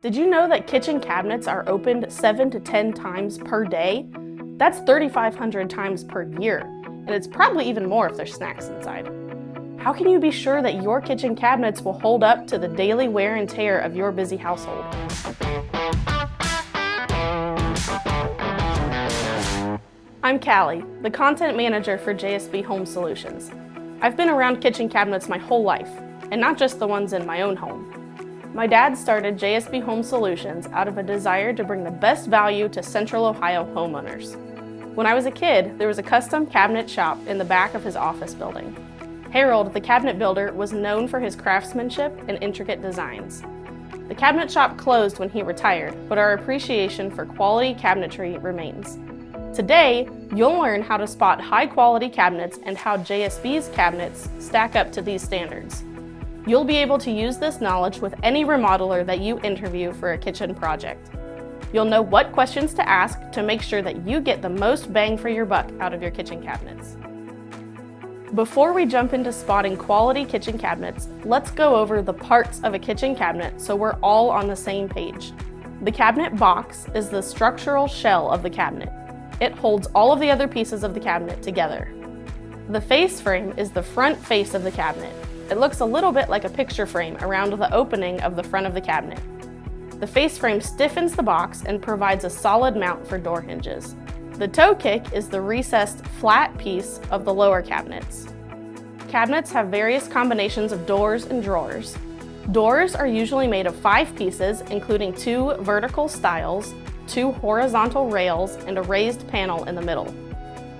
Did you know that kitchen cabinets are opened 7 to 10 times per day? That's 3,500 times per year, and it's probably even more if there's snacks inside. How can you be sure that your kitchen cabinets will hold up to the daily wear and tear of your busy household? I'm Callie, the content manager for JSB Home Solutions. I've been around kitchen cabinets my whole life, and not just the ones in my own home. My dad started JSB Home Solutions out of a desire to bring the best value to Central Ohio homeowners. When I was a kid, there was a custom cabinet shop in the back of his office building. Harold, the cabinet builder, was known for his craftsmanship and intricate designs. The cabinet shop closed when he retired, but our appreciation for quality cabinetry remains. Today, you'll learn how to spot high-quality cabinets and how JSB's cabinets stack up to these standards. You'll be able to use this knowledge with any remodeler that you interview for a kitchen project. You'll know what questions to ask to make sure that you get the most bang for your buck out of your kitchen cabinets. Before we jump into spotting quality kitchen cabinets, let's go over the parts of a kitchen cabinet so we're all on the same page. The cabinet box is the structural shell of the cabinet. It holds all of the other pieces of the cabinet together. The face frame is the front face of the cabinet. It looks a little bit like a picture frame around the opening of the front of the cabinet. The face frame stiffens the box and provides a solid mount for door hinges. The toe kick is the recessed flat piece of the lower cabinets. Cabinets have various combinations of doors and drawers. Doors are usually made of 5 pieces, including 2 vertical stiles, 2 horizontal rails, and a raised panel in the middle.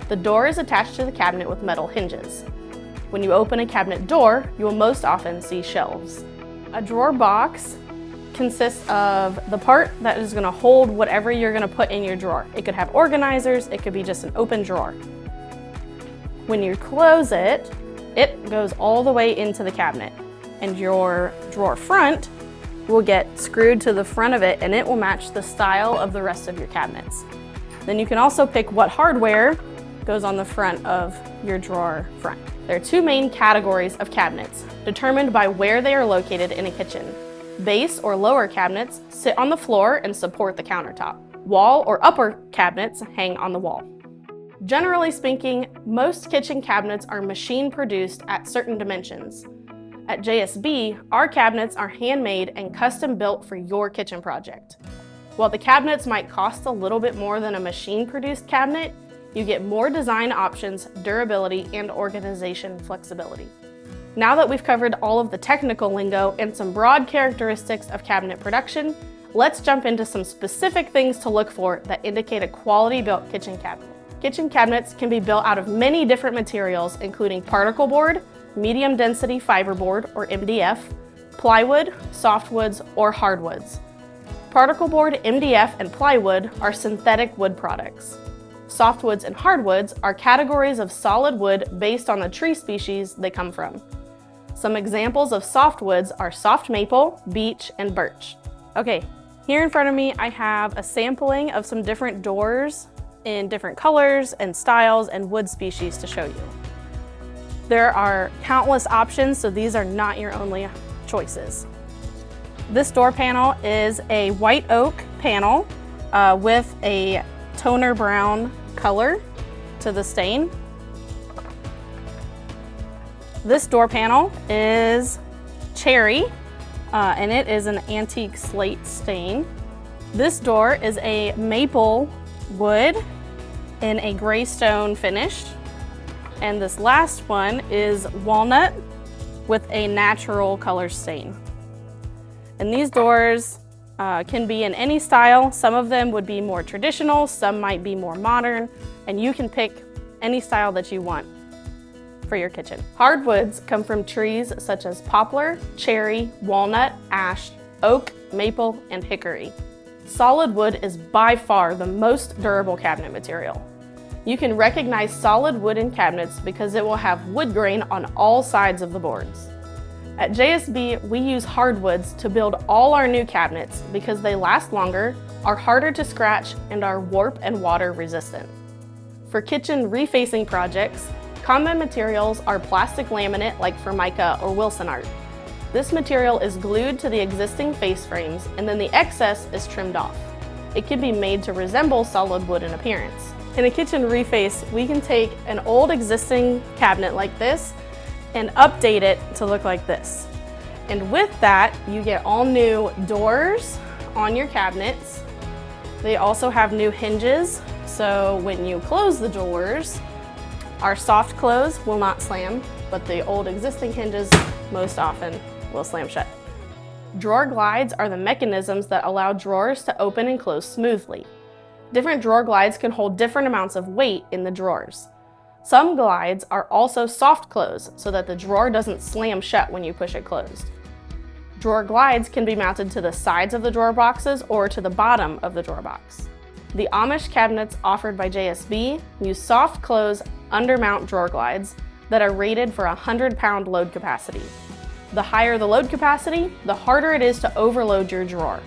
The door is attached to the cabinet with metal hinges. When you open a cabinet door, you will most often see shelves. A drawer box consists of the part that is going to hold whatever you're going to put in your drawer. It could have organizers, it could be just an open drawer. When you close it, it goes all the way into the cabinet, and your drawer front will get screwed to the front of it, and it will match the style of the rest of your cabinets. Then you can also pick what hardware goes on the front of your drawer front. There are 2 main categories of cabinets, determined by where they are located in a kitchen. Base or lower cabinets sit on the floor and support the countertop. Wall or upper cabinets hang on the wall. Generally speaking, most kitchen cabinets are machine-produced at certain dimensions. At JSB, our cabinets are handmade and custom-built for your kitchen project. While the cabinets might cost a little bit more than a machine-produced cabinet, you get more design options, durability, and organization flexibility. Now that we've covered all of the technical lingo and some broad characteristics of cabinet production, let's jump into some specific things to look for that indicate a quality-built kitchen cabinet. Kitchen cabinets can be built out of many different materials, including particle board, medium-density fiberboard, or MDF, plywood, softwoods, or hardwoods. Particle board, MDF, and plywood are synthetic wood products. Softwoods and hardwoods are categories of solid wood based on the tree species they come from. Some examples of softwoods are soft maple, beech, and birch. Okay, here in front of me I have a sampling of some different doors in different colors and styles and wood species to show you. There are countless options, so these are not your only choices. This door panel is a white oak panel with a toner brown color to the stain. This door panel is cherry, and it is an antique slate stain. This door is a maple wood in a gray stone finish. And this last one is walnut with a natural color stain. And these doors can be in any style. Some of them would be more traditional, some might be more modern, and you can pick any style that you want for your kitchen. Hardwoods come from trees such as poplar, cherry, walnut, ash, oak, maple, and hickory. Solid wood is by far the most durable cabinet material. You can recognize solid wooden cabinets because it will have wood grain on all sides of the boards. At JSB, we use hardwoods to build all our new cabinets because they last longer, are harder to scratch, and are warp and water resistant. For kitchen refacing projects, common materials are plastic laminate like Formica or Wilson Art. This material is glued to the existing face frames and then the excess is trimmed off. It can be made to resemble solid wood in appearance. In a kitchen reface, we can take an old existing cabinet like this and update it to look like this. And with that, you get all new doors on your cabinets. They also have new hinges, so when you close the doors, our soft close will not slam, but the old existing hinges most often will slam shut. Drawer glides are the mechanisms that allow drawers to open and close smoothly. Different drawer glides can hold different amounts of weight in the drawers. Some glides are also soft close so that the drawer doesn't slam shut when you push it closed. Drawer glides can be mounted to the sides of the drawer boxes or to the bottom of the drawer box. The Amish cabinets offered by JSB use soft close undermount drawer glides that are rated for 100-pound load capacity. The higher the load capacity, the harder it is to overload your drawer.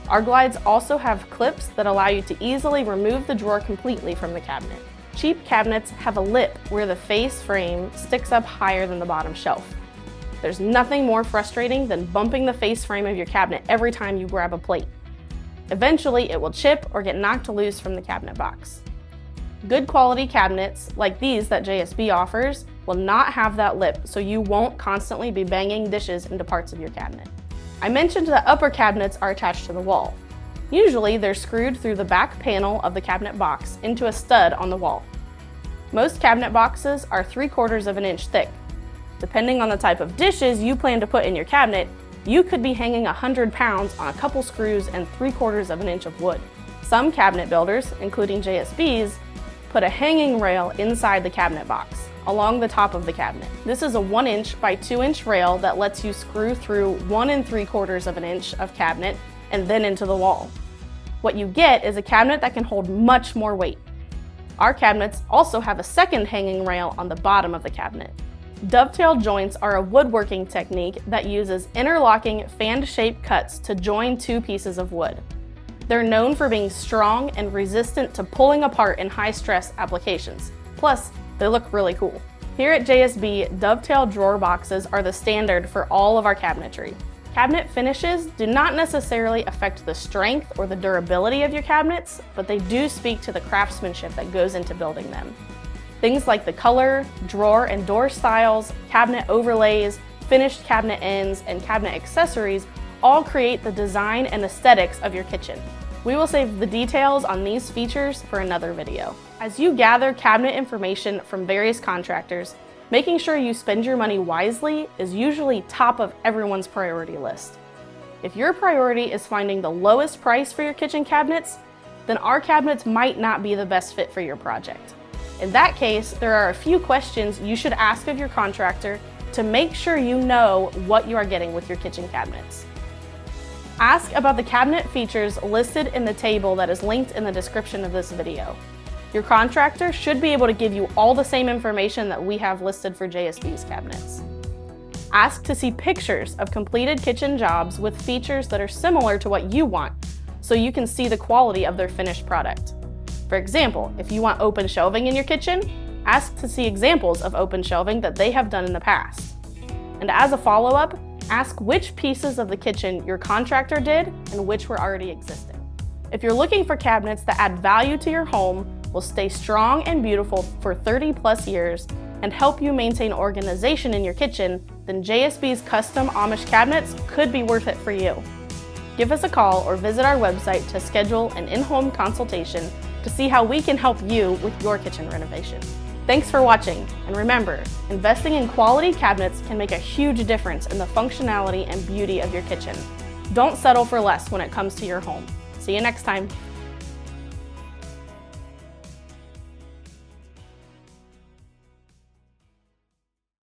Our glides also have clips that allow you to easily remove the drawer completely from the cabinet. Cheap cabinets have a lip where the face frame sticks up higher than the bottom shelf. There's nothing more frustrating than bumping the face frame of your cabinet every time you grab a plate. Eventually, it will chip or get knocked loose from the cabinet box. Good quality cabinets, like these that JSB offers, will not have that lip, so you won't constantly be banging dishes into parts of your cabinet. I mentioned that upper cabinets are attached to the wall. Usually, they're screwed through the back panel of the cabinet box into a stud on the wall. Most cabinet boxes are 3/4 of an inch thick. Depending on the type of dishes you plan to put in your cabinet, you could be hanging 100 pounds on a couple screws and 3/4 of an inch of wood. Some cabinet builders, including JSB's, put a hanging rail inside the cabinet box, along the top of the cabinet. This is a 1 inch by 2 inch rail that lets you screw through 1 3/4 of an inch of cabinet and then into the wall. What you get is a cabinet that can hold much more weight. Our cabinets also have a second hanging rail on the bottom of the cabinet. Dovetail joints are a woodworking technique that uses interlocking fan-shaped cuts to join two pieces of wood. They're known for being strong and resistant to pulling apart in high-stress applications. Plus, they look really cool. Here at JSB, Dovetail drawer boxes are the standard for all of our cabinetry. Cabinet finishes do not necessarily affect the strength or the durability of your cabinets, but they do speak to the craftsmanship that goes into building them. Things like the color, drawer and door styles, cabinet overlays, finished cabinet ends, and cabinet accessories all create the design and aesthetics of your kitchen. We will save the details on these features for another video. As you gather cabinet information from various contractors, making sure you spend your money wisely is usually top of everyone's priority list. If your priority is finding the lowest price for your kitchen cabinets, then our cabinets might not be the best fit for your project. In that case, there are a few questions you should ask of your contractor to make sure you know what you are getting with your kitchen cabinets. Ask about the cabinet features listed in the table that is linked in the description of this video. Your contractor should be able to give you all the same information that we have listed for JSB's cabinets. Ask to see pictures of completed kitchen jobs with features that are similar to what you want, so you can see the quality of their finished product. For example, if you want open shelving in your kitchen, ask to see examples of open shelving that they have done in the past. And as a follow-up, ask which pieces of the kitchen your contractor did and which were already existing. If you're looking for cabinets that add value to your home, will stay strong and beautiful for 30+ years, and help you maintain organization in your kitchen, then JSB's custom Amish cabinets could be worth it for you. Give us a call or visit our website to schedule an in-home consultation to see how we can help you with your kitchen renovation. Thanks for watching, and remember, investing in quality cabinets can make a huge difference in the functionality and beauty of your kitchen. Don't settle for less when it comes to your home. See you next time.